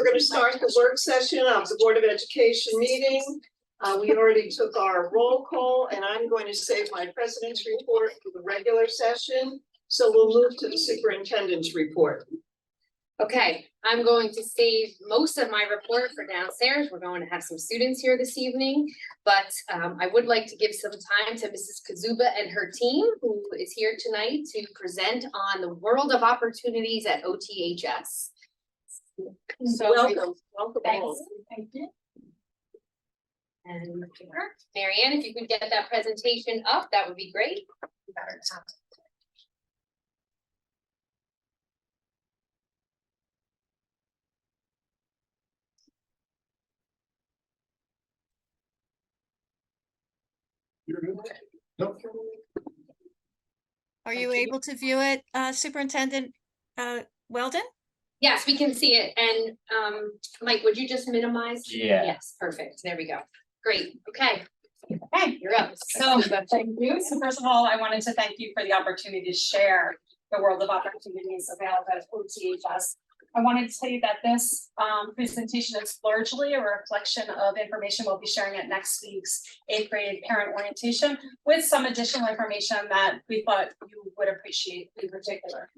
we're going to start the work session of the Board of Education meeting. We already took our roll call, and I'm going to save my president's report for the regular session. So we'll move to the superintendent's report. Okay, I'm going to save most of my report for downstairs. We're going to have some students here this evening, but I would like to give some time to Mrs. Kazuba and her team, who is here tonight to present on the world of opportunities at OTHS. So Welcome. thanks. Thank you. And Marianne, if you could get that presentation up, that would be great. Nope. Are you able to view it, Superintendent Weldon? Yes, we can see it. And Mike, would you just minimize? Yeah. Yes, perfect. There we go. Great. Okay. Hey, You're up. so thank you. So first of all, I wanted to thank you for the opportunity to share the world of opportunities available at OTHS. I wanted to tell you that this presentation is largely a reflection of information we'll be sharing at next week's 8th grade parent orientation, with some additional information that we thought you would appreciate in particular.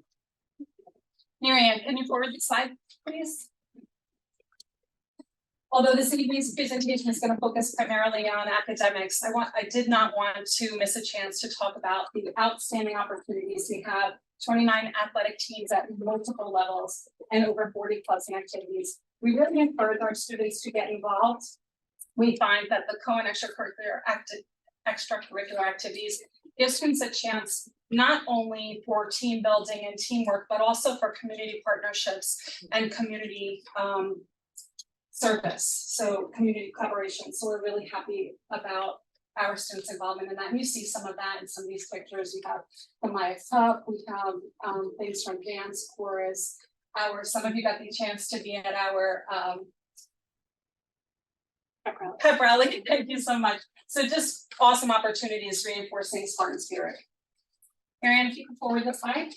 Marianne, can you forward the slide, please? Although this evening's presentation is going to focus primarily on academics, I did not want to miss a chance to talk about the outstanding opportunities we have. 29 athletic teams at multiple levels and over 40 plus in activities. We really encourage our students to get involved. We find that the co and extracurricular activities give students a chance not only for team building and teamwork, but also for community partnerships and community service, so community collaboration. So we're really happy about our students' involvement in that. And you see some of that in some of these pictures. We have the Maya Cup, we have things from dance, chorus, some of you got the chance to be at our pep rally. Thank you so much. So just awesome opportunities reinforcing Spartan spirit. Marianne, if you can forward the slide.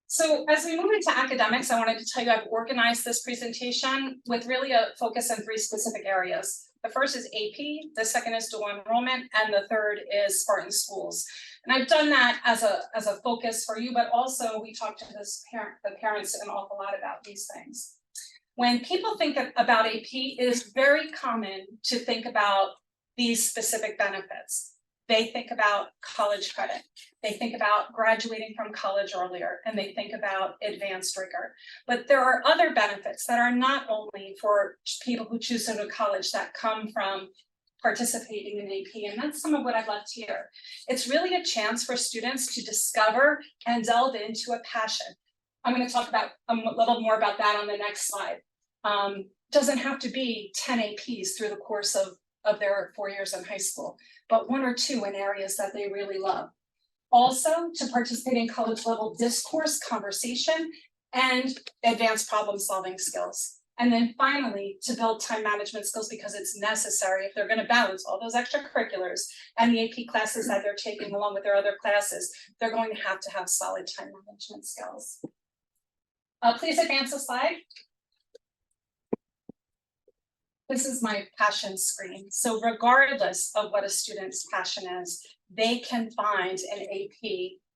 So as we move into academics, I wanted to tell you I've organized this presentation with really a focus on 3 specific areas. The first is AP, the second is dual enrollment, and the third is Spartan schools. And I've done that as a focus for you, but also we talked to the parents an awful lot about these things. When people think about AP, it is very common to think about these specific benefits. They think about college credit. They think about graduating from college earlier, and they think about advanced rigor. But there are other benefits that are not only for people who choose to go to college that come from participating in AP, and that's some of what I've left here. It's really a chance for students to discover and delve into a passion. I'm going to talk about a little more about that on the next slide. Doesn't have to be 10 APs through the course of their 4 years in high school, but 1 or 2 in areas that they really love. Also, to participate in college level discourse, conversation, and advanced problem solving skills. And then finally, to build time management skills, because it's necessary if they're going to balance all those extracurriculars and the AP classes that they're taking along with their other classes, they're going to have solid time management skills. Please advance the slide. This is my passion screen. So regardless of what a student's passion is, they can find an AP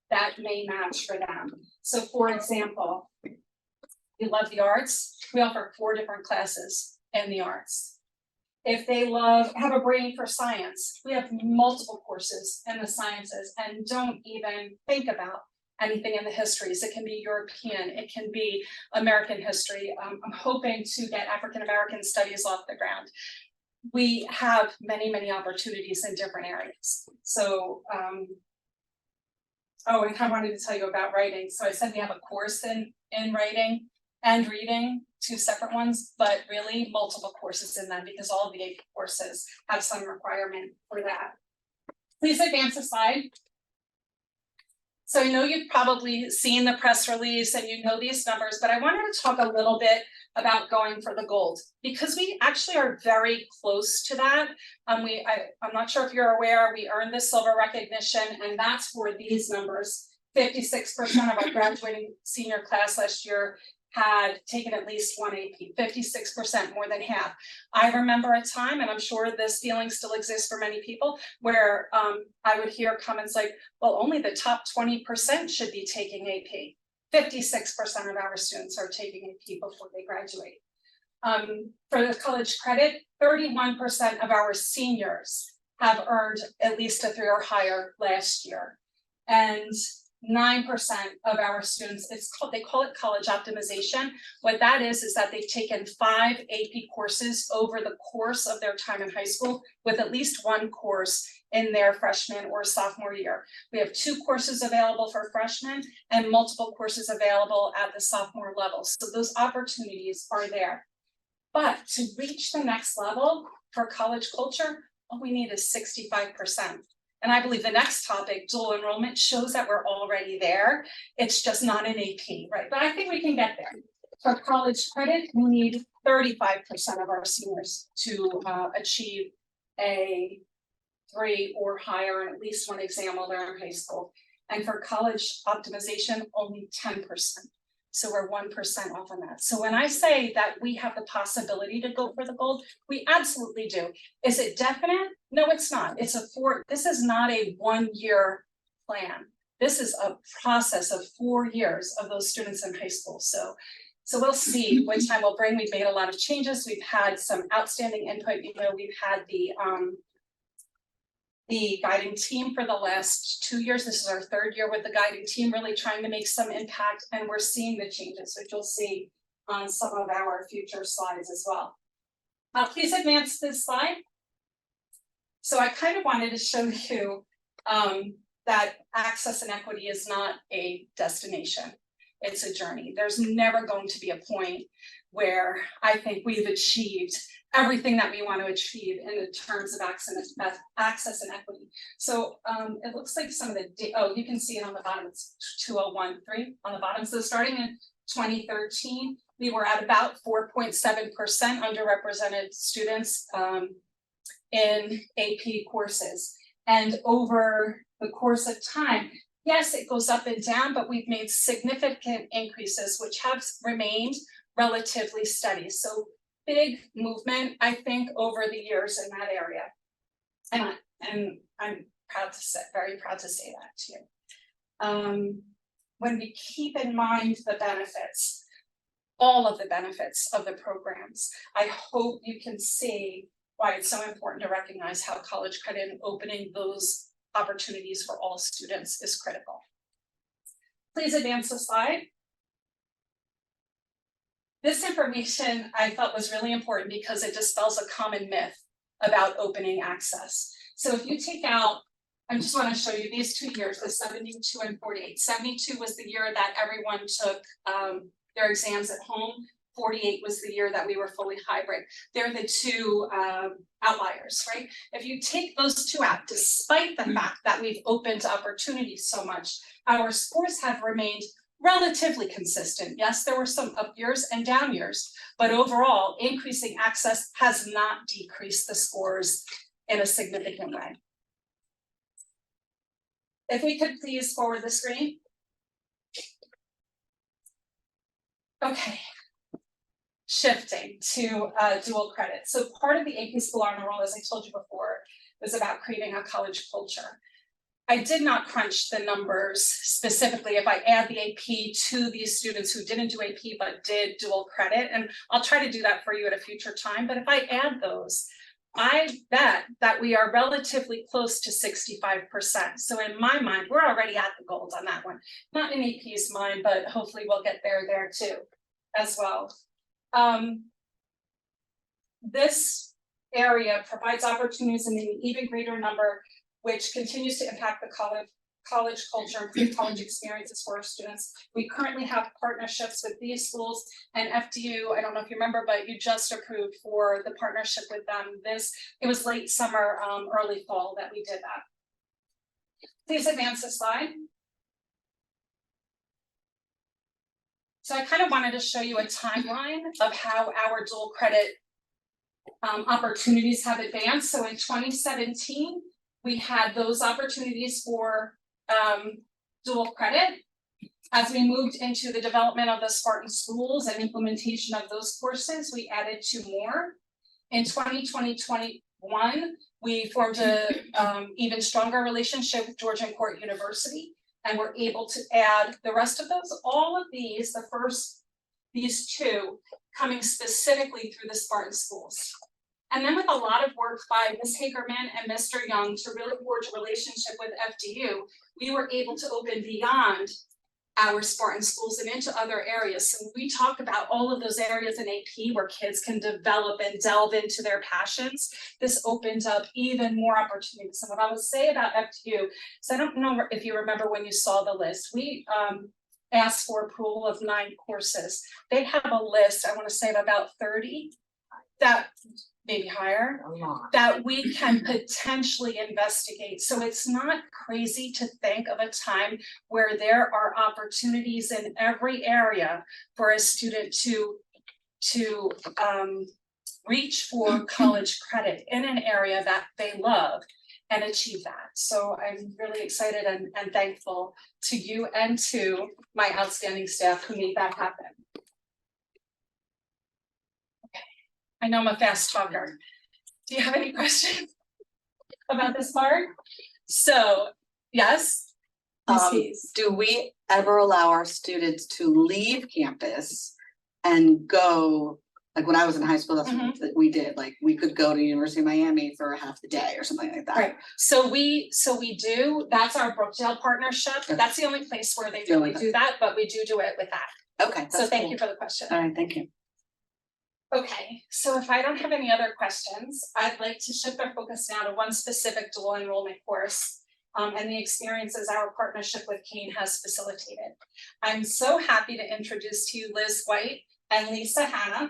that may match for them. So for example, you love the arts, we offer 4 different classes in the arts. If they have a brain for science, we have multiple courses in the sciences, and don't even think about anything in the histories. It can be European, it can be American history. I'm hoping to get African American studies off the ground. We have many, many opportunities in different areas. So, and I wanted to tell you about writing. So I said we have a course in writing and reading, 2 separate ones, but really multiple courses in them, because all of the AP courses have some requirement for that. Please advance the slide. So I know you've probably seen the press release and you know these numbers, but I wanted to talk a little bit about going for the gold, because we actually are very close to that. I'm not sure if you're aware, we earned the silver recognition, and that's for these numbers. 56% of our graduating senior class last year had taken at least one AP, 56%, more than half. I remember a time, and I'm sure this feeling still exists for many people, where I would hear comments like, well, only the top 20% should be taking AP. 56% of our students are taking AP before they graduate. For the college credit, 31% of our seniors have earned at least a 3 or higher last year. And 9% of our students, they call it college optimization. What that is that they've taken 5 AP courses over the course of their time in high school, with at least one course in their freshman or sophomore year. We have 2 courses available for freshmen and multiple courses available at the sophomore level. So those opportunities are there. But to reach the next level for college culture, all we need is 65%. And I believe the next topic, dual enrollment, shows that we're already there. It's just not an AP, right? But I think we can get there. For college credit, we need 35% of our seniors to achieve a 3 or higher in at least one exam while they're in high school. And for college optimization, only 10%. So we're 1% off on that. So when I say that we have the possibility to go for the gold, we absolutely do. Is it definite? No, it's not. This is not a 1-year plan. This is a process of 4 years of those students in high school. So we'll see what time will bring. We've made a lot of changes. We've had some outstanding input. You know, we've had the guiding team for the last 2 years. This is our 3rd year with the guiding team, really trying to make some impact, and we're seeing the changes, which you'll see on some of our future slides as well. Please advance this slide. So I kind of wanted to show you that access and equity is not a destination. It's a journey. There's never going to be a point where I think we've achieved everything that we want to achieve in terms of access and equity. So it looks like some of the, you can see it on the bottom, it's 2013 on the bottom. So starting in 2013, we were at about 4.7% underrepresented students in AP courses. And over the course of time, yes, it goes up and down, but we've made significant increases, which have remained relatively steady. So big movement, I think, over the years in that area. And I'm proud to say, very proud to say that too. When we keep in mind the benefits, all of the benefits of the programs, I hope you can see why it's so important to recognize how college credit and opening those opportunities for all students is critical. Please advance the slide. This information I felt was really important because it dispels a common myth about opening access. So if you take out, I just want to show you these 2 years, the 72 and 48. 72 was the year that everyone took their exams at home. 48 was the year that we were fully hybrid. They're the 2 outliers, right? If you take those 2 out, despite the fact that we've opened opportunities so much, our scores have remained relatively consistent. Yes, there were some up years and down years, but overall, increasing access has not decreased the scores in a significant way. If we could please forward the screen. Okay. Shifting to dual credit. So part of the AP School Honor Roll, as I told you before, was about creating a college culture. I did not crunch the numbers specifically if I add the AP to these students who didn't do AP but did dual credit, and I'll try to do that for you at a future time. But if I add those, I bet that we are relatively close to 65%. So in my mind, we're already at the gold on that one. Not in AP's mind, but hopefully we'll get there too as well. This area provides opportunities in an even greater number, which continues to impact the college culture and pre-college experiences for our students. We currently have partnerships with these schools and FDU. I don't know if you remember, but you just approved for the partnership with them. It was late summer, early fall that we did that. Please advance the slide. So I kind of wanted to show you a timeline of how our dual credit opportunities have advanced. So in 2017, we had those opportunities for dual credit. As we moved into the development of the Spartan schools and implementation of those courses, we added 2 more. In 2021, we formed a even stronger relationship with Georgian Court University, and we're able to add the rest of those, all of these, these 2 coming specifically through the Spartan schools. And then with a lot of work by Ms. Hagerman and Mr. Young to really forge a relationship with FDU, we were able to open beyond our Spartan schools and into other areas. So we talk about all of those areas in AP where kids can develop and delve into their passions. This opens up even more opportunities. And what I would say about FDU, so I don't know if you remember when you saw the list, we asked for approval of 9 courses. They have a list, I want to say of about 30, that maybe higher, that we can potentially investigate. So it's not crazy to think of a time where there are opportunities in every area for a student to reach for college credit in an area that they love and achieve that. So I'm really excited and thankful to you and to my outstanding staff who made that happen. I know I'm a fast talker. Do you have any questions about this part? So, yes. Ms. Hayes. Do we ever allow our students to leave campus and go, like when I was in high school, that's what we did, like we could go to University of Miami for half the day or something like that. Right, so we do, that's our Brookdale partnership, that's the only place where they really do that, but we do it with that. Okay. So thank you for the question. All right, thank you. Okay, so if I don't have any other questions, I'd like to shift our focus now to one specific dual enrollment course and the experiences our partnership with Kane has facilitated. I'm so happy to introduce to you Liz White and Lisa Hanna,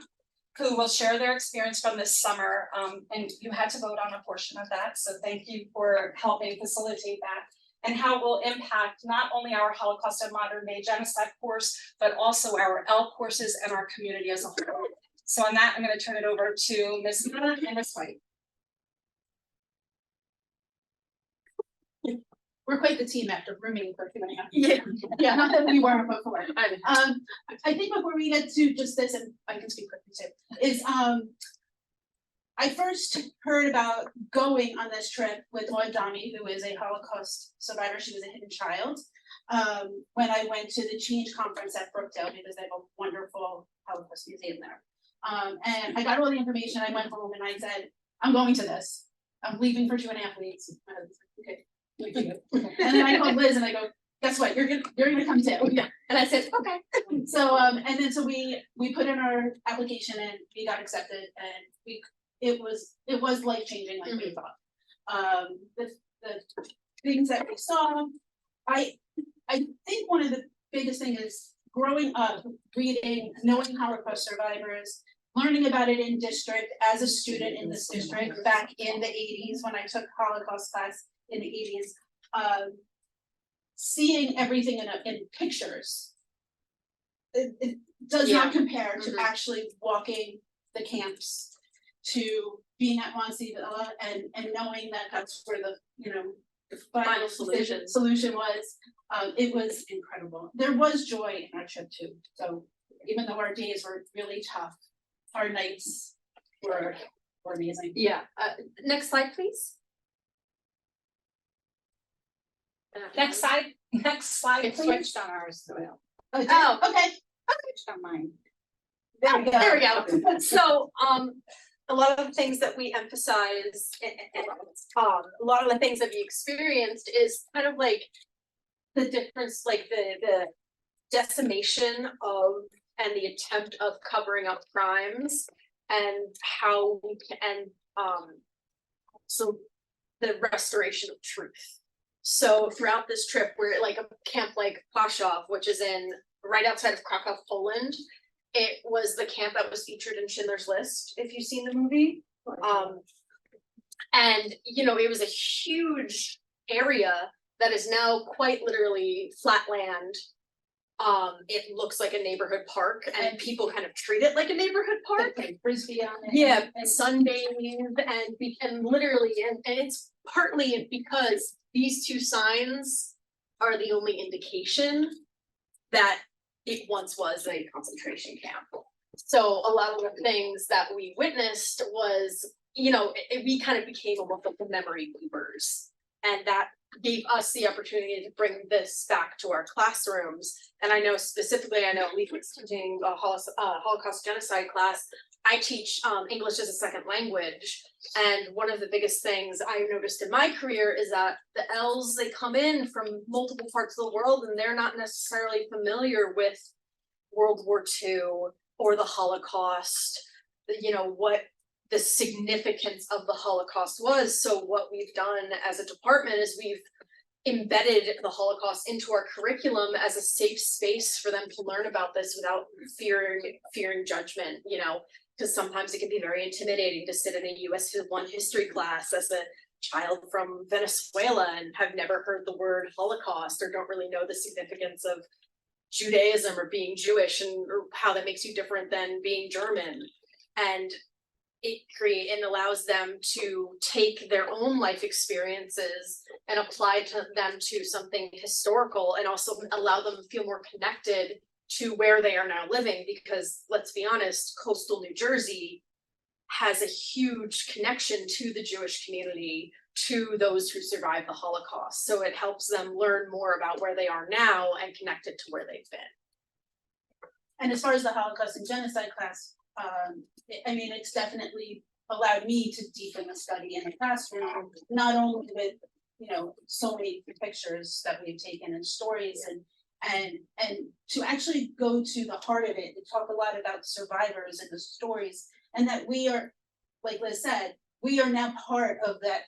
who will share their experience from this summer. And you had to vote on a portion of that, so thank you for helping facilitate that. And how it will impact not only our Holocaust and Modern Day Genocide course, but also our L courses and our community as a whole. So on that, I'm going to turn it over to Ms. Hanna and Ms. White. We're quite the team after rooming for 2.5 years. Yeah, not that we weren't before. I think before we get to just this, and I can speak quickly too, is I first heard about going on this trip with Maud Dami, who is a Holocaust survivor. She was a hidden child. When I went to the Change Conference at Brookdale, because they have a wonderful Holocaust museum there. And I got all the information. I went home and I said, I'm going to this. I'm leaving for 2.5 weeks. Okay. And then I called Liz and I go, guess what? You're gonna come too. Yeah. And I said, okay. So and then so we put in our application and we got accepted, and it was life-changing like we thought. The things that we saw, I think one of the biggest things is growing up, reading, knowing Holocaust survivors, learning about it in district as a student in this district back in the 80s when I took Holocaust class in the 80s, seeing everything in pictures. It does not compare to actually walking the camps, to being at Mont Villa and knowing that that's where the final solution was. It was incredible. There was joy in our trip too. So even though our days were really tough, our nights were amazing. Yeah, next slide, please. Next slide, It please. switched on ours, so. Oh, okay. Switched on mine. There we go. There we go. So, a lot of the things that we emphasize and a lot of the things that we experienced is kind of like the difference, like the decimation of and the attempt of covering up crimes and how we can, so the restoration of truth. So throughout this trip, we're like a camp like Pashov, which is right outside of Krakow, Poland. It was the camp that was featured in Schindler's List, if you've seen the movie. And it was a huge area that is now quite literally flat land. It looks like a neighborhood park, and people kind of treat it like a neighborhood park. Like frisbee on it. Yeah, and sunbathe and literally, and it's partly because these two signs are the only indication that it once was a concentration camp. So a lot of the things that we witnessed was, we kind of became almost like the memory keepers. And that gave us the opportunity to bring this back to our classrooms. And I know specifically, Leaf was teaching a Holocaust genocide class. I teach English as a second language. And one of the biggest things I noticed in my career is that the L's, they come in from multiple parts of the world and they're not necessarily familiar with World War II or the Holocaust, what the significance of the Holocaust was. So what we've done as a department is we've embedded the Holocaust into our curriculum as a safe space for them to learn about this without fearing judgment, because sometimes it can be very intimidating to sit in a US 1 history class as a child from Venezuela and have never heard the word Holocaust or don't really know the significance of Judaism or being Jewish or how that makes you different than being German. And it allows them to take their own life experiences and apply them to something historical, and also allow them to feel more connected to where they are now living, because let's be honest, coastal New Jersey has a huge connection to the Jewish community, to those who survived the Holocaust. So it helps them learn more about where they are now and connect it to where they've been. And as far as the Holocaust and genocide class, it's definitely allowed me to deepen the study in the classroom, not only with, so many pictures that we've taken and stories and to actually go to the heart of it and talk a lot about survivors and the stories, and that we are, like Liz said, we are now part of that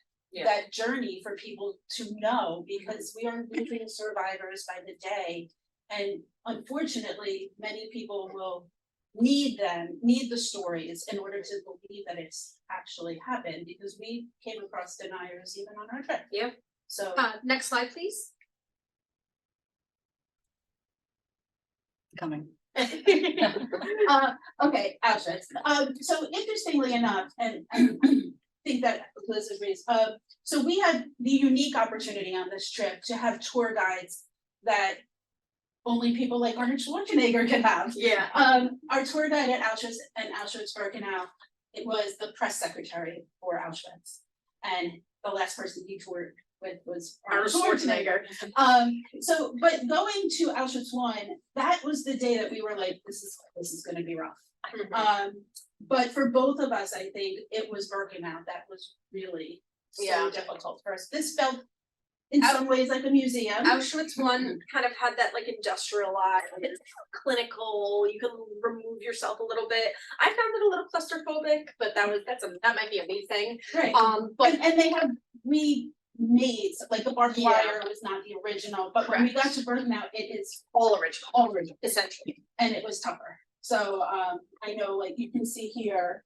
journey for people to know, because we are losing survivors by the day. And unfortunately, many people will need the stories in order to believe that it's actually happened, because we came across deniers even on our trip. Yeah. So Next slide, please. Coming. Okay, Auschwitz. So interestingly enough, and I think that Liz agrees, so we had the unique opportunity on this trip to have tour guides that only people like Arnold Schwarzenegger can have. Yeah. Our tour guide at Auschwitz and Auschwitz-Birkenau, it was the press secretary for Auschwitz. And the last person he toured with was Arnold Schwarzenegger. But going to Auschwitz I, that was the day that we were like, this is gonna be rough. But for both of us, I think it was Birkenau that was really so difficult for us. This felt in some ways like a museum. Auschwitz I kind of had that like industrialized, clinical, you can remove yourself a little bit. I found it a little claustrophobic, but that might be a me thing. Right. But and they have remade, like the barbed wire was not the original, but when we got to Birkenau, it is all original, essentially. And it was tougher. So I know, like you can see here,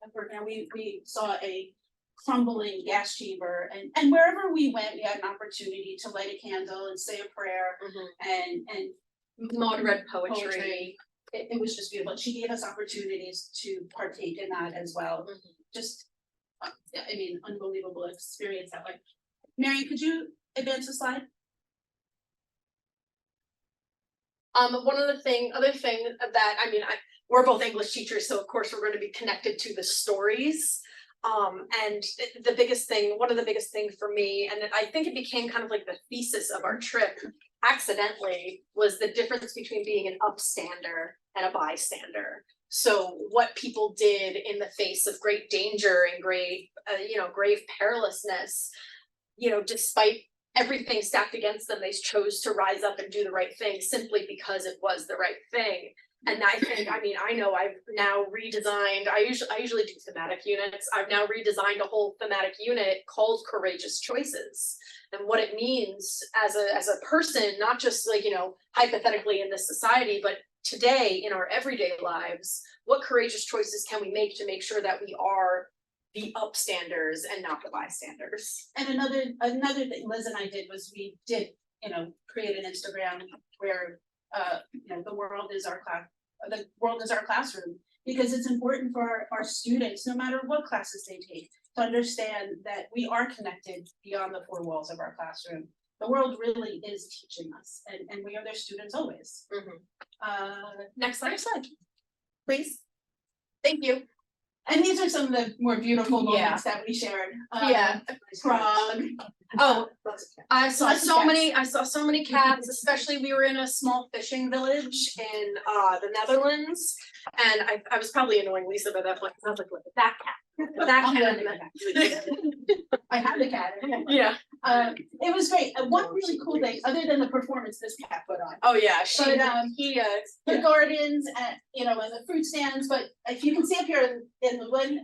at Birkenau, we saw a crumbling gas chamber, and wherever we went, we had an opportunity to light a candle and say a prayer and Maud read poetry. It was just beautiful. She gave us opportunities to partake in that as well. Just, unbelievable experience that way. Mary, could you advance the slide? Other thing that, we're both English teachers, so of course we're going to be connected to the stories. And one of the biggest things for me, and I think it became kind of like the thesis of our trip accidentally, was the difference between being an upstander and a bystander. So what people did in the face of great danger and grave perilousness, despite everything stacked against them, they chose to rise up and do the right thing simply because it was the right thing. And I think, I know I've now redesigned, I usually do thematic units. I've now redesigned a whole thematic unit called Courageous Choices. And what it means as a person, not just like, hypothetically in this society, but today in our everyday lives, what courageous choices can we make to make sure that we are the upstanders and not the bystanders? And another thing Liz and I did was we did, create an Instagram where the world is our classroom, because it's important for our students, no matter what classes they take, to understand that we are connected beyond the four walls of our classroom. the world really is teaching us, and we are their students always. Next slide, please. Thank you. And these are some of the more beautiful Yeah. moments that we shared. Yeah. Prague. Oh, I saw Lots of so cats. many, cats, especially we were in a small fishing village in the Netherlands. And I was probably annoying Lisa by that point, 'cause I was like, look, that cat, that cat. I had the cat. Yeah, It was great. One really cool thing, other than the performance this cat put on. oh yeah, The gardens and, you know, and the fruit stands, but if you can see up here in the wood,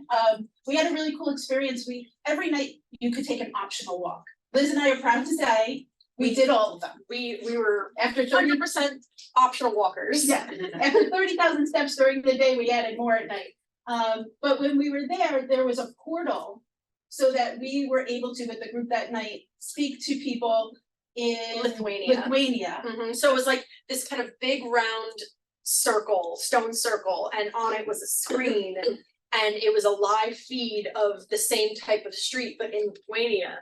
we had a really cool experience. Every night you could take an optional walk. Liz and I are proud to say, we did all of them. we were After 30, 100% optional walkers. yeah, after 30,000 steps during the day, we added more at night. But when we were there was a portal so that we were able to, with the group that night, speak to people in Lithuania. So it was like this kind of big round stone circle, and on it was a screen, and it was a live feed of the same type of street, but in Lithuania.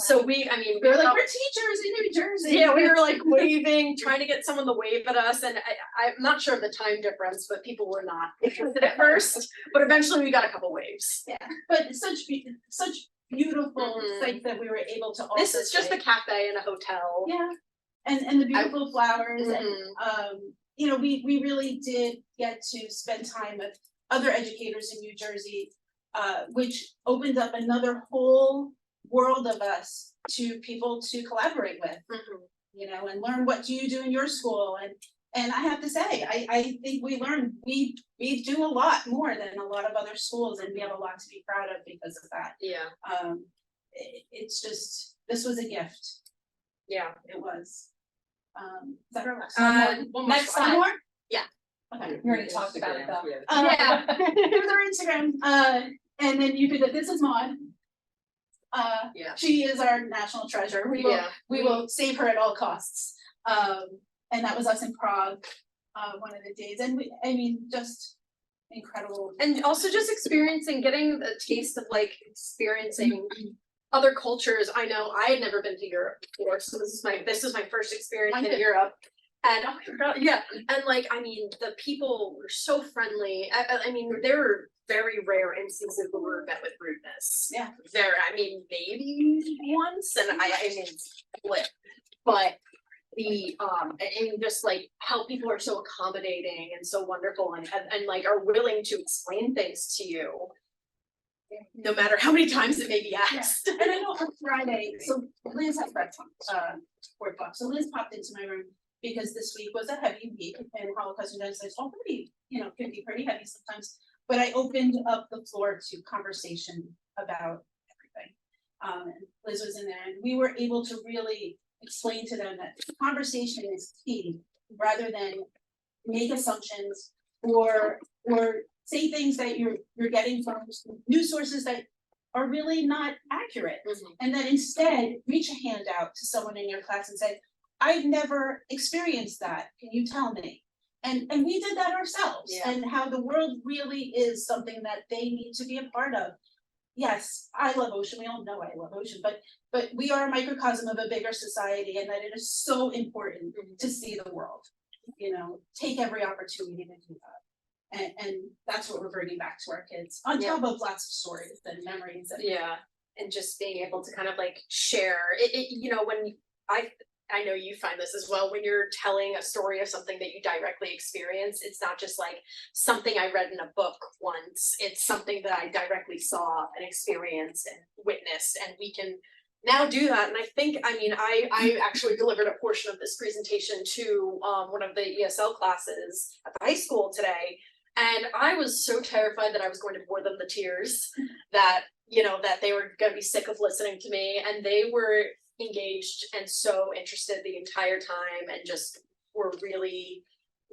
So we They were like, we're teachers in New Jersey. yeah, we were like waving, trying to get someone to wave at us, and I'm not sure of the time difference, but people were not interested at first, but eventually we got a couple waves. But such beautiful Mhm. sights that we were able to also. This is just say. a cafe and a hotel. Yeah, and the beautiful flowers Mhm. and, you know, we really did get to spend time with other educators in New Jersey, which opened up another whole world of us to people to collaborate with, Mhm. you know, and learn what do you do in your school, and I have to say, I think we learned, we do a lot more than a lot of other schools, and we have a lot to be proud of because of that. Yeah, It's just, this was a gift, yeah. it was. Is that our last? One more Next slide. One more? Yeah. Okay. We already talked about it though. Yeah. Here's our Instagram, and then you could, this is Maud. Yeah. She is our national treasure, we will save her at all costs. And that was us in Prague, one of the days, and I mean, just incredible. And also just getting a taste of like experiencing other cultures. I know I had never been to Europe before, so this is my first experience Mine in too. Europe. And oh my God, yeah, and like, I mean, the people were so friendly. I mean, there were very rare instances where we were met with rudeness. Yeah. I mean, maybe once, and I mean, split, but I mean, just like how people are so accommodating and so wonderful and like are willing to explain things to you, no matter how many times it may be asked. And I know on Friday, so Liz has read word book, so Liz popped into my room because this week was a heavy week and Holocaust and genocide is all pretty, you know, can be pretty heavy sometimes. But I opened up the floor to conversation about everything. And Liz was in there and we were able to really explain to them that conversation is key rather than make assumptions or say things that you're getting from news sources that are really not accurate. Mhm. And that instead reach a hand out to someone in your class and say, I've never experienced that. Can you tell me? And we did that ourselves, Yeah. and how the world really is something that they need to be a part of. Yes, I love ocean. We all know I love ocean, but we are a microcosm of a bigger society, and that it is so important to see the world. You know, take every opportunity to do that. And that's what we're bringing back to our kids, on top of lots of stories and memories. Yeah, and just being able to kind of like share it, you know, when I know you find this as well, when you're telling a story of something that you directly experience, it's not just like something I read in a book once, it's something that I directly saw and experienced and witnessed, and we can now do that. And I think, I mean, I actually delivered a portion of this presentation to one of the ESL classes at the high school today, and I was so terrified that I was going to bore them to tears, that, you know, that they were gonna be sick of listening to me, and they were engaged and so interested the entire time and just were really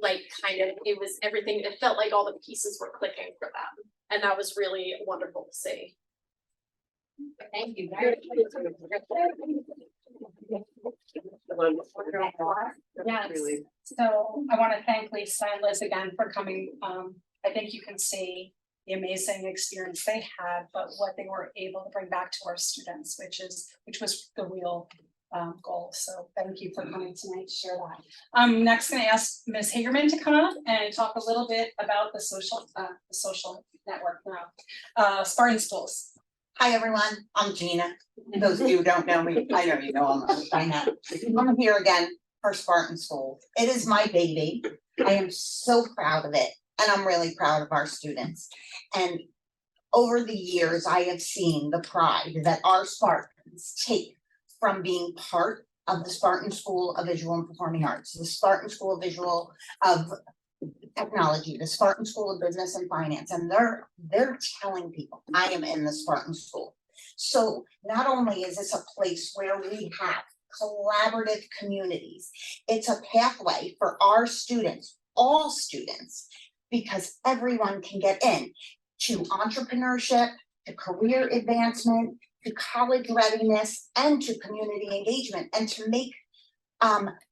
like it was everything, it felt like all the pieces were clicking for them, and that was really wonderful to see. Thank you. Yes, so I want to thank Lisa and Liz again for coming. I think you can see the amazing experience they had, but what they were able to bring back to our students, which was the real goal. So thank you for coming tonight to share that. I'm next gonna ask Ms. Hagerman to come up and talk a little bit about the social network now. Spartan Schools. Hi, everyone. I'm Gina. Those of you who don't know me, I know you know I'm by now. I'm here again for Spartan School. It is my baby. I am so proud of it, and I'm really proud of our students. And over the years, I have seen the pride that our Spartans take from being part of the Spartan School of Visual and Performing Arts, the Spartan School of Visual of Technology, the Spartan School of Business and Finance, and they're telling people, I am in the Spartan School. So not only is this a place where we have collaborative communities, it's a pathway for our students, all students, because everyone can get in to entrepreneurship, to career advancement, to college readiness, and to community engagement, and to make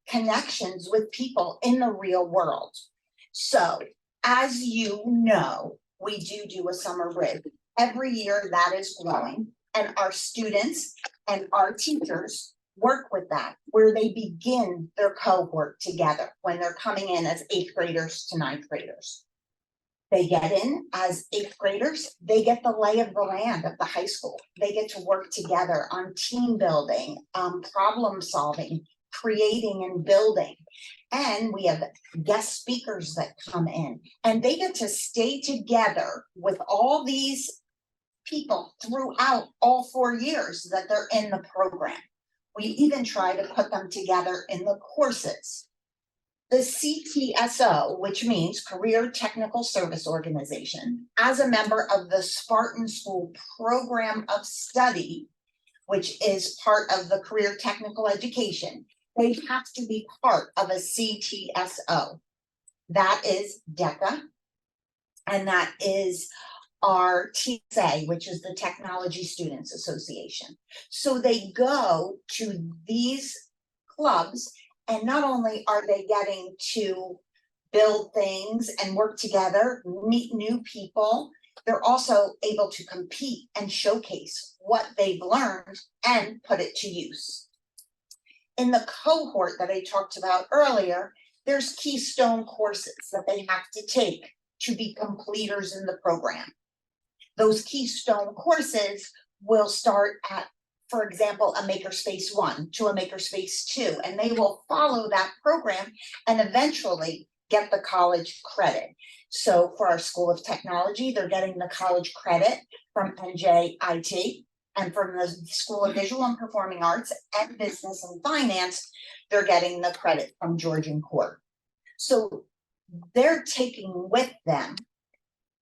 connections with people in the real world. So, as you know, we do a summer bridge. Every year that is growing, and our students and our teachers work with that, where they begin their cohort together when they're coming in as 8th graders to 9th graders. They get in as 8th graders, they get the lay of the land of the high school. They get to work together on team building, problem solving, creating and building. And we have guest speakers that come in, and they get to stay together with all these people throughout all 4 years that they're in the program. We even try to put them together in the courses. The CTSO, which means Career Technical Service Organization, as a member of the Spartan School Program of Study, which is part of the Career Technical Education, they have to be part of a CTSO. That is DECA, and that is our TSA, which is the Technology Students Association. So they go to these clubs, and not only are they getting to build things and work together, meet new people, they're also able to compete and showcase what they've learned and put it to use. In the cohort that I talked about earlier, there's keystone courses that they have to take to be completers in the program. Those keystone courses will start at, for example, a Makerspace 1 to a Makerspace 2, and they will follow that program and eventually get the college credit. So for our School of Technology, they're getting the college credit from NJIT, and from the School of Visual and Performing Arts and Business and Finance, they're getting the credit from Georgian Court. So they're taking with them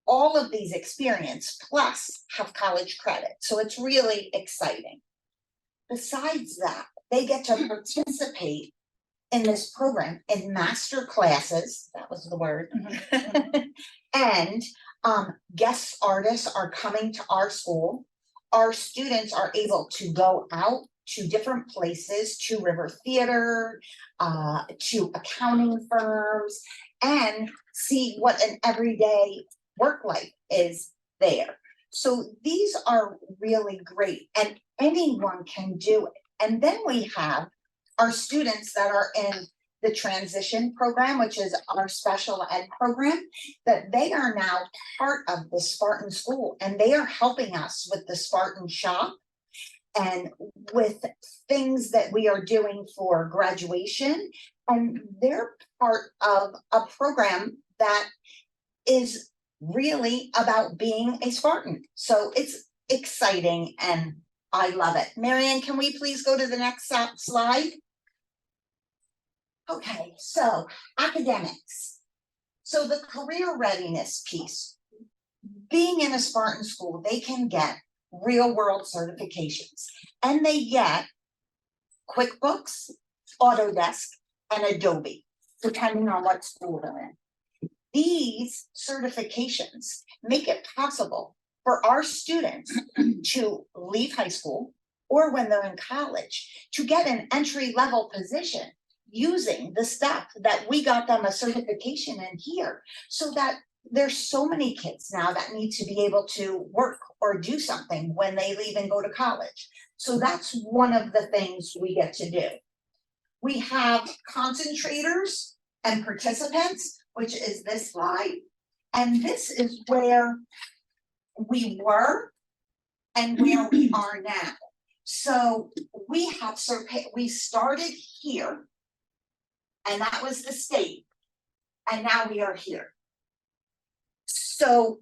all of these experience plus have college credit. So it's really exciting. Besides that, they get to participate in this program in master classes, that was the word, and guest artists are coming to our school. Our students are able to go out to different places, to River Theater, to accounting firms, and see what an everyday work life is there. So these are really great, and anyone can do it. And then we have our students that are in the transition program, which is our special ed program, that they are now part of the Spartan School, and they are helping us with the Spartan Shop and with things that we are doing for graduation. And they're part of a program that is really about being a Spartan. So it's exciting and I love it. Marianne, can we please go to the next slide? Okay, so academics. So the career readiness piece, being in a Spartan school, they can get real world certifications, and they get QuickBooks, Autodesk, and Adobe, depending on what school they're in. These certifications make it possible for our students to leave high school or when they're in college to get an entry-level position using the stuff that we got them a certification in here, so that there's so many kids now that need to be able to work or do something when they leave and go to college. So that's one of the things we get to do. We have concentrators and participants, which is this slide. And this is where we were and where we are now. So we have we started here, and that was the state, and now we are here. So,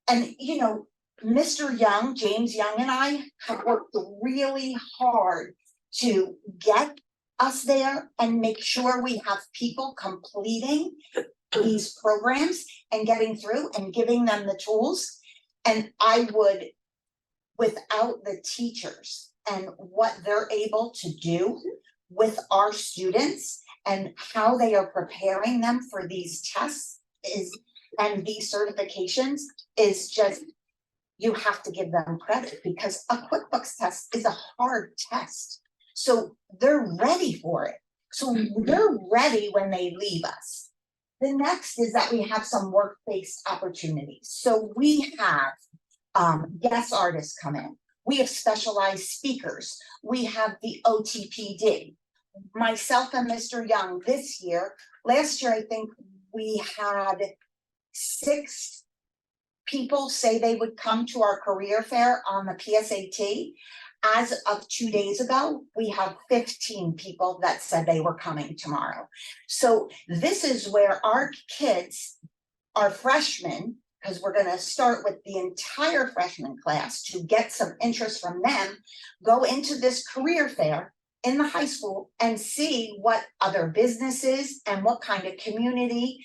and you know, Mr. Young, James Young, and I have worked really hard to get us there and make sure we have people completing these programs and getting through and giving them the tools. And I would, without the teachers and what they're able to do with our students and how they are preparing them for these tests and these certifications is just, you have to give them credit, because a QuickBooks test is a hard test. So they're ready for it. So they're ready when they leave us. The next is that we have some work-based opportunities. So we have guest artists come in. We have specialized speakers. We have the OTPD. Myself and Mr. Young this year, last year I think we had 6 people say they would come to our career fair on the PSAT. As of 2 days ago, we have 15 people that said they were coming tomorrow. So this is where our kids, our freshmen, because we're going to start with the entire freshman class to get some interest from them, go into this career fair in the high school and see what other businesses and what kind of community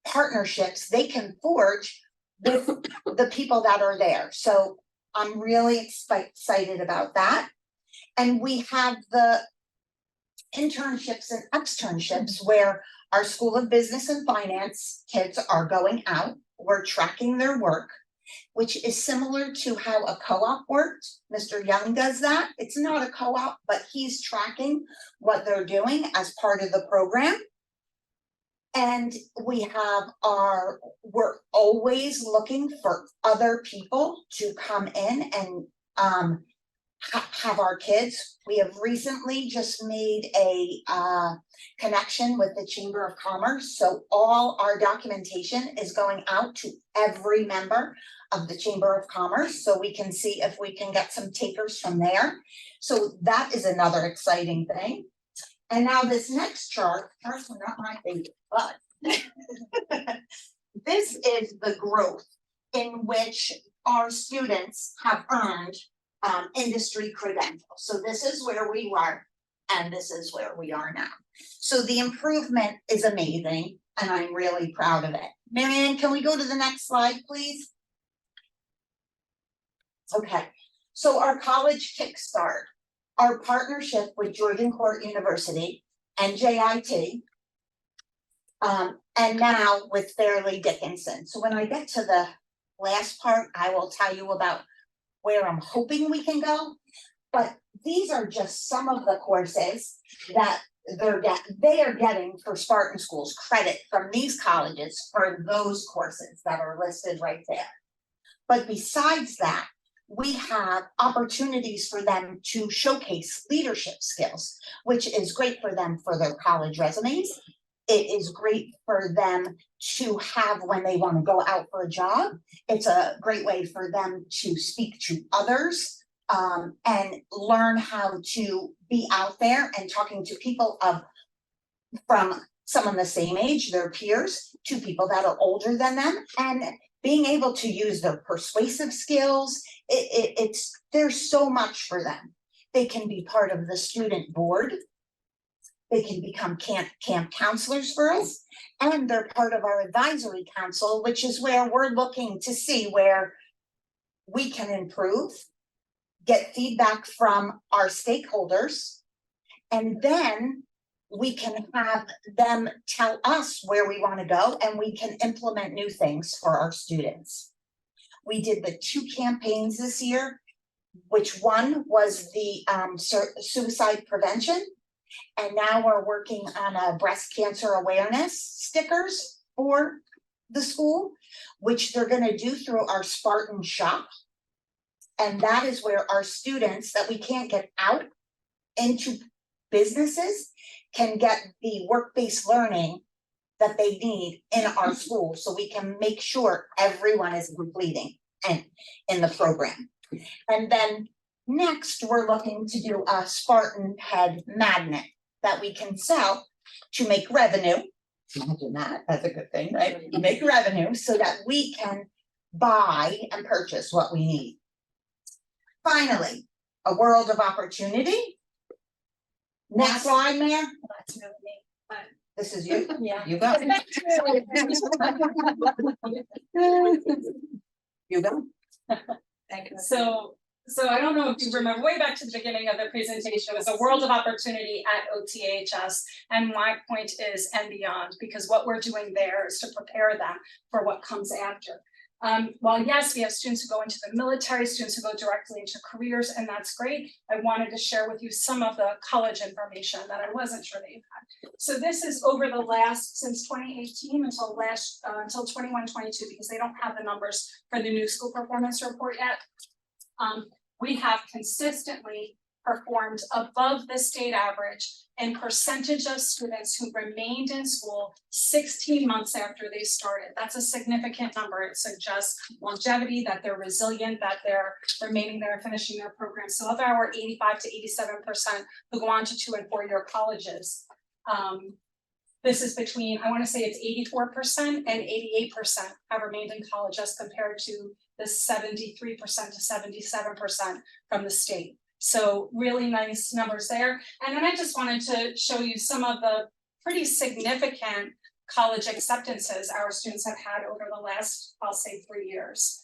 partnerships they can forge with the people that are there. So I'm really excited about that. And we have the internships and externships where our School of Business and Finance kids are going out. We're tracking their work, which is similar to how a co-op worked. Mr. Young does that. It's not a co-op, but he's tracking what they're doing as part of the program. And we have we're always looking for other people to come in and have our kids. We have recently just made a connection with the Chamber of Commerce. So all our documentation is going out to every member of the Chamber of Commerce, so we can see if we can get some takers from there. So that is another exciting thing. And now this next chart, personally not my favorite, but this is the growth in which our students have earned industry credentials. So this is where we were, and this is where we are now. So the improvement is amazing, and I'm really proud of it. Marianne, can we go to the next slide, please? Okay, so our college kickstart, our partnership with Jordan Court University and JIT, and now with Fairleigh Dickinson. So when I get to the last part, I will tell you about where I'm hoping we can go. But these are just some of the courses that they are getting for Spartan Schools credit from these colleges for those courses that are listed right there. But besides that, we have opportunities for them to showcase leadership skills, which is great for them for their college resumes. It is great for them to have when they want to go out for a job. It's a great way for them to speak to others and learn how to be out there and talking to people from someone the same age, their peers, to people that are older than them, and being able to use their persuasive skills. There's so much for them. They can be part of the student board. They can become camp counselors for us, and they're part of our advisory council, which is where we're looking to see where we can improve, get feedback from our stakeholders, and then we can have them tell us where we want to go, and we can implement new things for our students. We did the 2 campaigns this year, which one was the suicide prevention. And now we're working on a breast cancer awareness stickers for the school, which they're gonna do through our Spartan shop. And that is where our students that we can't get out into businesses can get the work-based learning that they need in our school, so we can make sure everyone is completing and in the program. And then next, we're looking to do a Spartan head magnet that we can sell to make revenue. Imagine that, that's a good thing, right? Make revenue so that we can buy and purchase what we need. Finally, a world of opportunity. Next slide, Mayor. That's really me, but This is you. yeah. You go. You go. Thank you. So I don't know if you remember, way back to the beginning of the presentation, it was a world of opportunity at OTHS. And my point is and beyond, because what we're doing there is to prepare them for what comes after. While yes, we have students who go into the military, students who go directly into careers, and that's great. I wanted to share with you some of the college information that I wasn't sure that you had. So this is over the last, since 2018 until 21-22, because they don't have the numbers for the new school performance report yet. We have consistently performed above the state average in percentage of students who remained in school 16 months after they started. That's a significant number. It suggests longevity, that they're resilient, that they're remaining there and finishing their program. So of our 85 to 87% who go on to 2- and 4-year colleges, this is between, I want to say it's 84% and 88% have remained in college as compared to the 73% to 77% from the state. So really nice numbers there. And then I just wanted to show you some of the pretty significant college acceptances our students have had over the last, I'll say 3 years.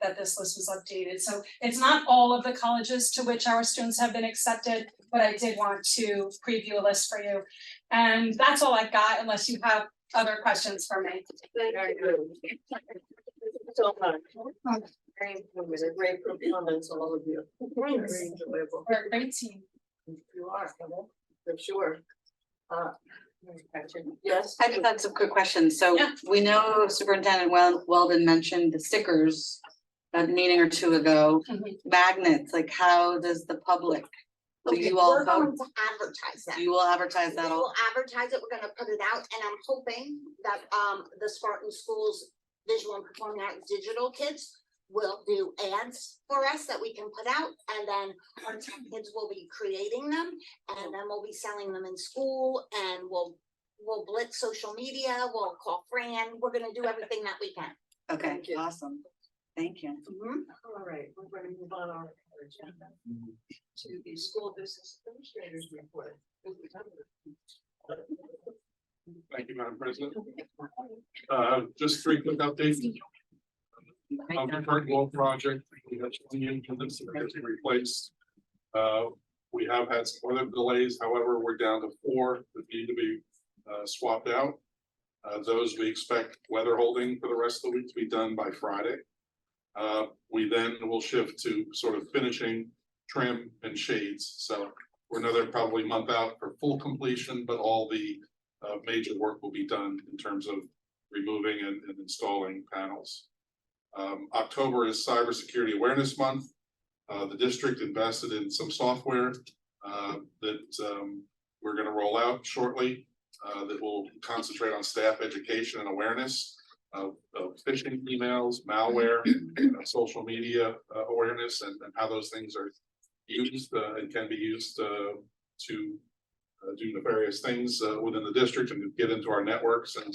That this list was updated. So it's not all of the colleges to which our students have been accepted, but I did want to preview a list for you. And that's all I've got, unless you have other questions for me. Very good. So much. Great comments, all of you. Very enjoyable. We're a great team. You are, for sure. Yes. I just had some quick questions. So Yeah. we know Superintendent Weldon mentioned the stickers a meeting or two ago. Mhm. Magnets, like how does the public, do Okay, you all we're going vote? to advertise that. You will advertise that We all? will advertise it, we're gonna put it out, and I'm hoping that the Spartan Schools Visual and Performing Arts Digital kids will do ads for us that we can put out, and then our tech kids will be creating them, and then we'll be selling them in school, and we'll blitz social media, we'll call Fran, we're gonna do everything that we can. Okay, Thank you. awesome. Thank you. All right, we're going to move on our agenda to the school business administrators report. Thank you, Madam President. Just 3 quick updates. On the current wall project, we have 20 incumbents that have to be replaced. We have had some other delays, however, we're down to 4 that need to be swapped out. Those we expect weather holding for the rest of the week to be done by Friday. We then will shift to sort of finishing trim and shades, so we're another probably month out for full completion, but all the major work will be done in terms of removing and installing panels. October is Cybersecurity Awareness Month. The district invested in some software that we're gonna roll out shortly that will concentrate on staff education and awareness of phishing emails, malware, social media awareness, and how those things are used and can be used to do nefarious things within the district and get into our networks and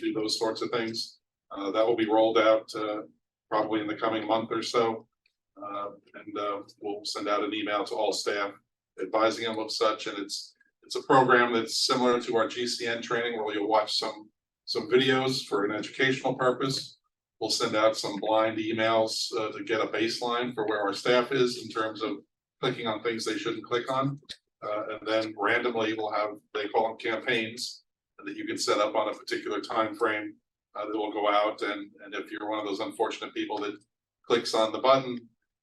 do those sorts of things. That will be rolled out probably in the coming month or so. We'll send out an email to all staff advising them of such, and it's a program that's similar to our GCN training where you'll watch some videos for an educational purpose. We'll send out some blind emails to get a baseline for where our staff is in terms of clicking on things they shouldn't click on. And then randomly we'll have, they call them campaigns, that you can set up on a particular time frame that will go out, and if you're one of those unfortunate people that clicks on the button,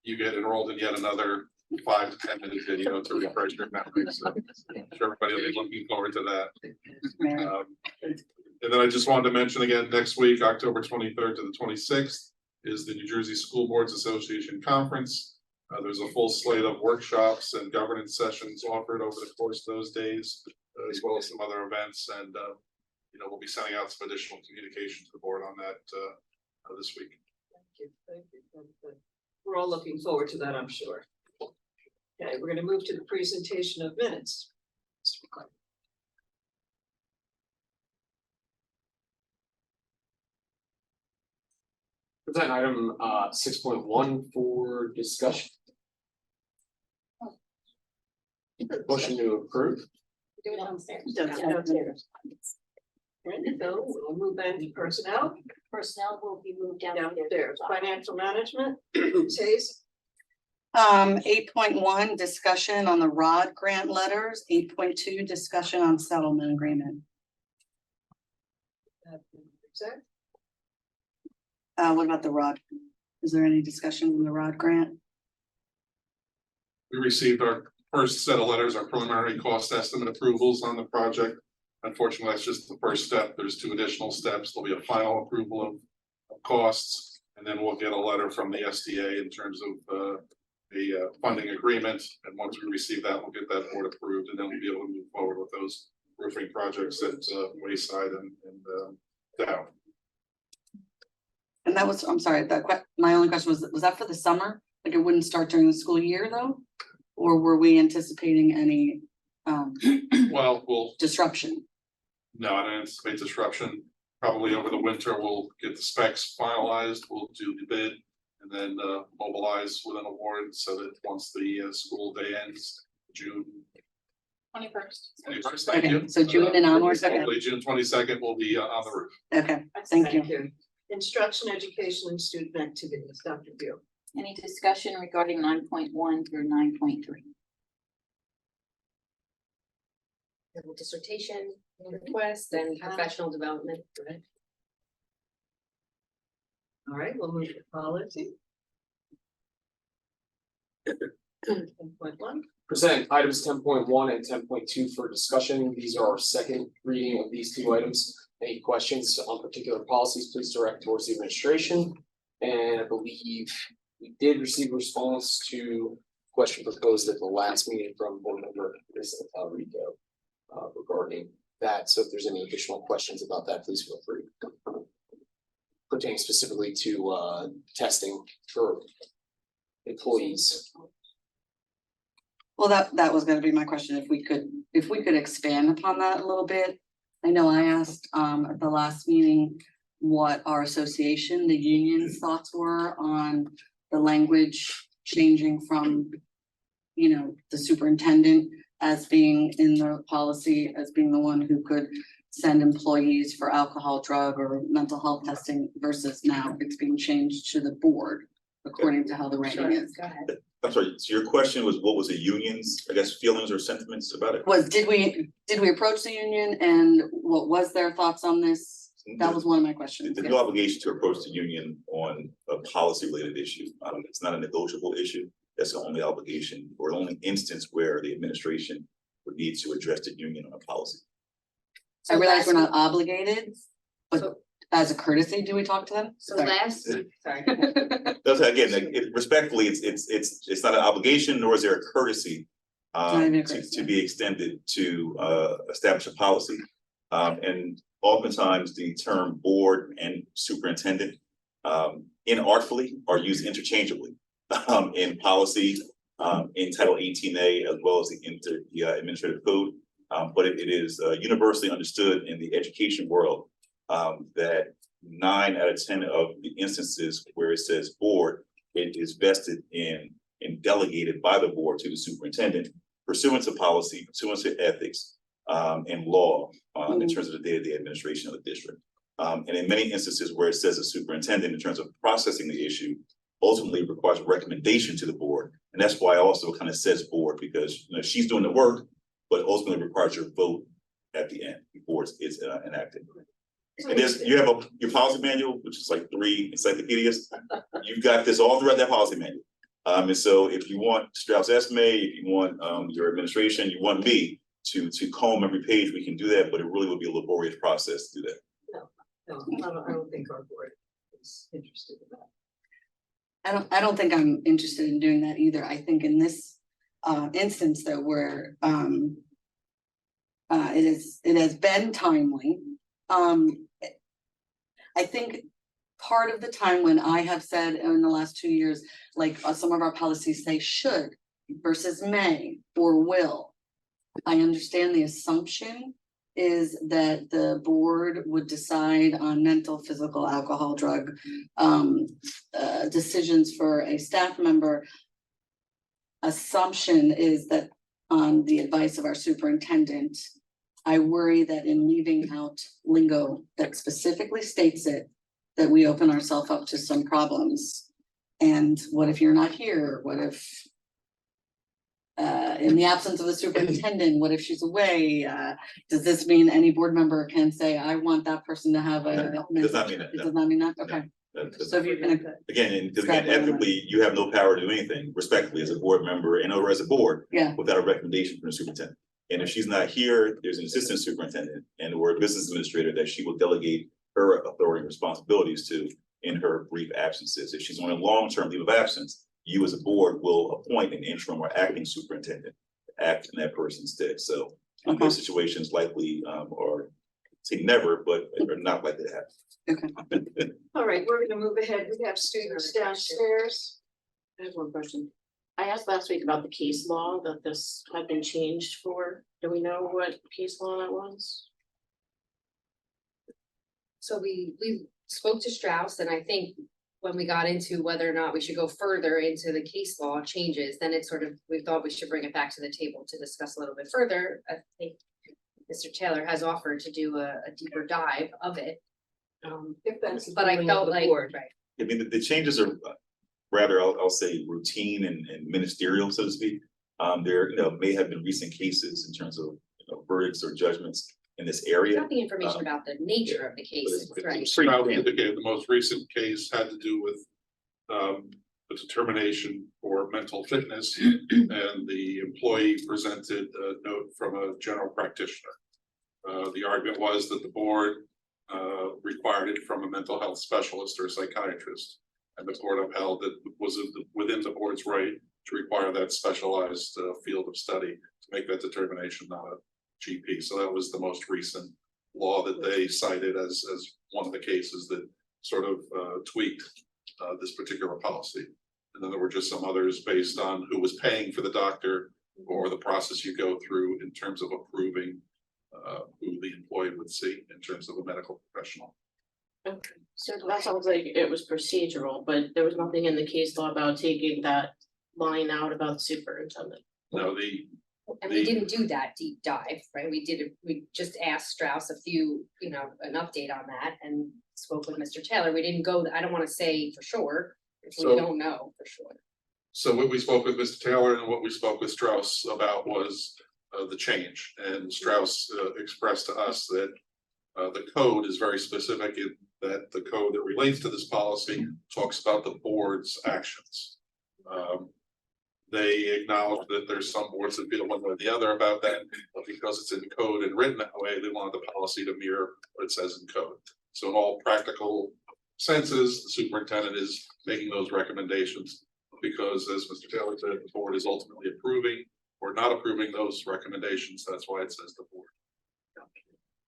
you get enrolled in yet another 5 to 10 minute video to refresh your memory. So I'm sure everybody will be looking forward to that. And then I just wanted to mention again, next week, October 23rd to the 26th, is the New Jersey School Boards Association Conference. There's a full slate of workshops and governance sessions offered over the course of those days, as well as some other events. And, we'll be sending out some additional communication to the board on that this week. Thank you. We're all looking forward to that, I'm sure. Okay, we're gonna move to the presentation of minutes. Present item 6.1 for discussion. Motion to approve. Do it downstairs. Downstairs. And so we'll move on to personnel, Personnel will be moved downstairs, financial management, Chase. 8.1, discussion on the ROD grant letters, 8.2, discussion on settlement agreement. What about the ROD? Is there any discussion on the ROD grant? We received our first set of letters, our preliminary cost estimate approvals on the project. Unfortunately, that's just the first step. There's 2 additional steps. There'll be a final approval of costs, and then we'll get a letter from the SDA in terms of a funding agreement. And once we receive that, we'll get that board approved, and then we'll be able to move forward with those roofing projects at Wayside and Dow. And that was, I'm sorry, my only question was that for the summer? Like it wouldn't start during the school year though? Or were we anticipating any Well, we'll disruption? No, I don't anticipate disruption. Probably over the winter, we'll get the specs finalized, we'll do the bid, and then mobilize with an award so that once the school day ends, June 21st, thank you. Okay, so June and onwards, okay, Hopefully June 22nd will be on the roof. okay, thank you. Instruction, education, and student activities, Dr. Beal. Any discussion regarding 9.1 through 9.3? Dissertation request and professional development. All right, we'll move to policy. 10.1. Present items 10.1 and 10.2 for discussion. These are our second reading of these 2 items. Any questions on particular policies, please direct towards the administration. And I believe we did receive a response to question proposed at the last meeting from board member Chris Rico regarding that. So if there's any additional questions about that, please feel free. Pertaining specifically to testing for employees. Well, that was gonna be my question, if we could expand upon that a little bit. I know I asked at the last meeting what our association, the union's thoughts were on the language changing from, the superintendent as being in the policy, as being the one who could send employees for alcohol, drug, or mental health testing versus now it's being changed to the board according to how the writing is. Go ahead. I'm sorry, so your question was what was the union's, I guess, feelings or sentiments about it? Did we approach the union and what was their thoughts on this? That was one of my questions. There's no obligation to approach the union on a policy related issue. It's not a negotiable issue. That's the only obligation or only instance where the administration would need to address the union on a policy. I realize we're not obligated, but as a courtesy, do we talk to them? So last, sorry. That's again, respectfully, it's not an obligation, nor is there a courtesy to be extended to establish a policy. And oftentimes the term board and superintendent inartfully are used interchangeably in policy, in Title 18A, as well as the administrative code. But it is universally understood in the education world that 9 out of 10 of the instances where it says board, it is vested in and delegated by the board to the superintendent pursuant to policy, pursuant to ethics, and law in terms of the day-to-day administration of the district. And in many instances where it says a superintendent in terms of processing the issue, ultimately requires a recommendation to the board. And that's why also it kind of says board, because she's doing the work, but ultimately requires your vote at the end before it's enacted. And you have your policy manual, which is like 3 encyclopedias. You've got this all throughout that policy manual. And so if you want Strauss Esme, if you want your administration, you want me to comb every page, we can do that, but it really would be a laborious process to do that. No, I don't think our board is interested in that. I don't think I'm interested in doing that either. I think in this instance that we're it has been timely. I think part of the time when I have said in the last 2 years, like some of our policies say should versus may or will. I understand the assumption is that the board would decide on mental, physical, alcohol, drug decisions for a staff member. Assumption is that on the advice of our superintendent, I worry that in leaving out lingo that specifically states it, that we open ourselves up to some problems. And what if you're not here? What if in the absence of the superintendent, what if she's away? Does this mean any board member can say, I want that person to have a? Does not mean that, It no. does not mean that, okay. So if you can, Again, and because Scott, again, ethically, you have no power to do anything respectfully as a board member and or as a board yeah, without a recommendation from the superintendent. And if she's not here, there's an assistant superintendent and or a business administrator that she will delegate her authority and responsibilities to in her brief absences. If she's on a long-term leave of absence, you as a board will appoint an interim or acting superintendent to act in that person's stead. So in those situations likely, or say never, but are not likely to happen. okay. All right, we're gonna move ahead. We have students downstairs. I have one question. I asked last week about the case law that this had been changed for. Do we know what case law that was? So we spoke to Strauss, and I think when we got into whether or not we should go further into the case law changes, then it sort of, we thought we should bring it back to the table to discuss a little bit further. I think Mr. Taylor has offered to do a deeper dive of it. If that's. But I felt like, right, I mean, the changes are rather, I'll say routine and ministerial, so to speak. There, may have been recent cases in terms of verdicts or judgments in this area. got the information about the nature of the cases, right? Now, the most recent case had to do with the determination for mental fitness, and the employee presented a note from a general practitioner. The argument was that the board required it from a mental health specialist or a psychiatrist, and the court upheld that it was within the board's right to require that specialized field of study to make that determination, not a GP. So that was the most recent law that they cited as one of the cases that sort of tweaked this particular policy. And then there were just some others based on who was paying for the doctor or the process you go through in terms of approving who the employee would see in terms of a medical professional. Okay, so that sounds like it was procedural, but there was nothing in the case law about taking that line out about the superintendent. No, And we didn't do that deep dive, right? We just asked Strauss a few, an update on that and spoke with Mr. Taylor. We didn't go, I don't wanna say for sure, if we So- don't know for sure. So what we spoke with Mr. Taylor and what we spoke with Strauss about was the change, and Strauss expressed to us that the code is very specific in that the code that relates to this policy talks about the board's actions. They acknowledge that there's some boards that feel one way or the other about that, but because it's in code and written that way, they wanted the policy to mirror what it says in code. So in all practical senses, the superintendent is making those recommendations because, as Mr. Taylor said, the board is ultimately approving or not approving those recommendations. That's why it says the board.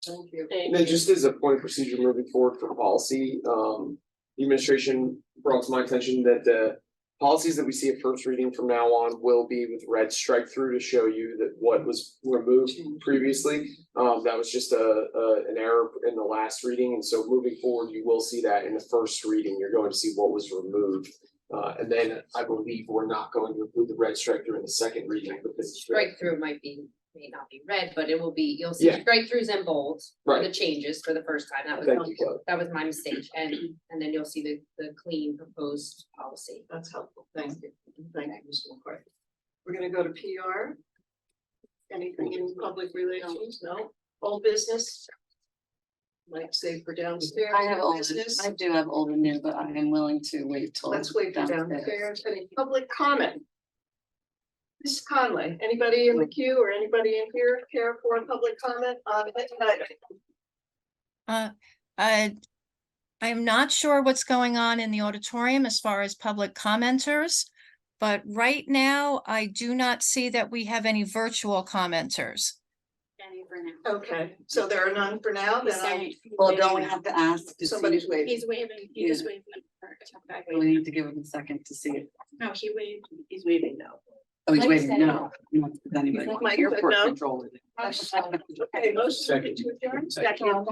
Thank you. And then just as a point of procedure moving forward for policy, the administration brought to my attention that the policies that we see at first reading from now on will be with red strike through to show you that what was removed previously. That was just an error in the last reading, and so moving forward, you will see that in the first reading, you're going to see what was removed. And then I believe we're not going to include the red strike through in the second reading because it's Strike through may not be red, but it will be, you'll see Yeah. strike throughs and bold for the Right. changes for the first time. Thank you, Kelly. That was my mistake. And then you'll see the clean proposed policy. That's helpful. Thank you. Thank you, Ms. McCarthy. We're gonna go to PR. Anything in public relations? No? Old business? Like say for downstairs. I have new old, business? I do have old and new, but I am willing to wait till. Let's wait for downstairs. Any public comment? Ms. Conley, anybody in the queue or anybody in here care for a public comment on any item? I'm not sure what's going on in the auditorium as far as public commenters, but right now I do not see that we have any virtual commenters. Okay, so there are none for now, then I, Well, don't we have to ask to see? somebody's waving. He's waving, he just waved. We need to give him a second to see it. No, he waved. He's waving now. Oh, he's Like waving, said- no. You don't have anybody. Mike, Airport no? control. Okay, motion to adjourn. Second.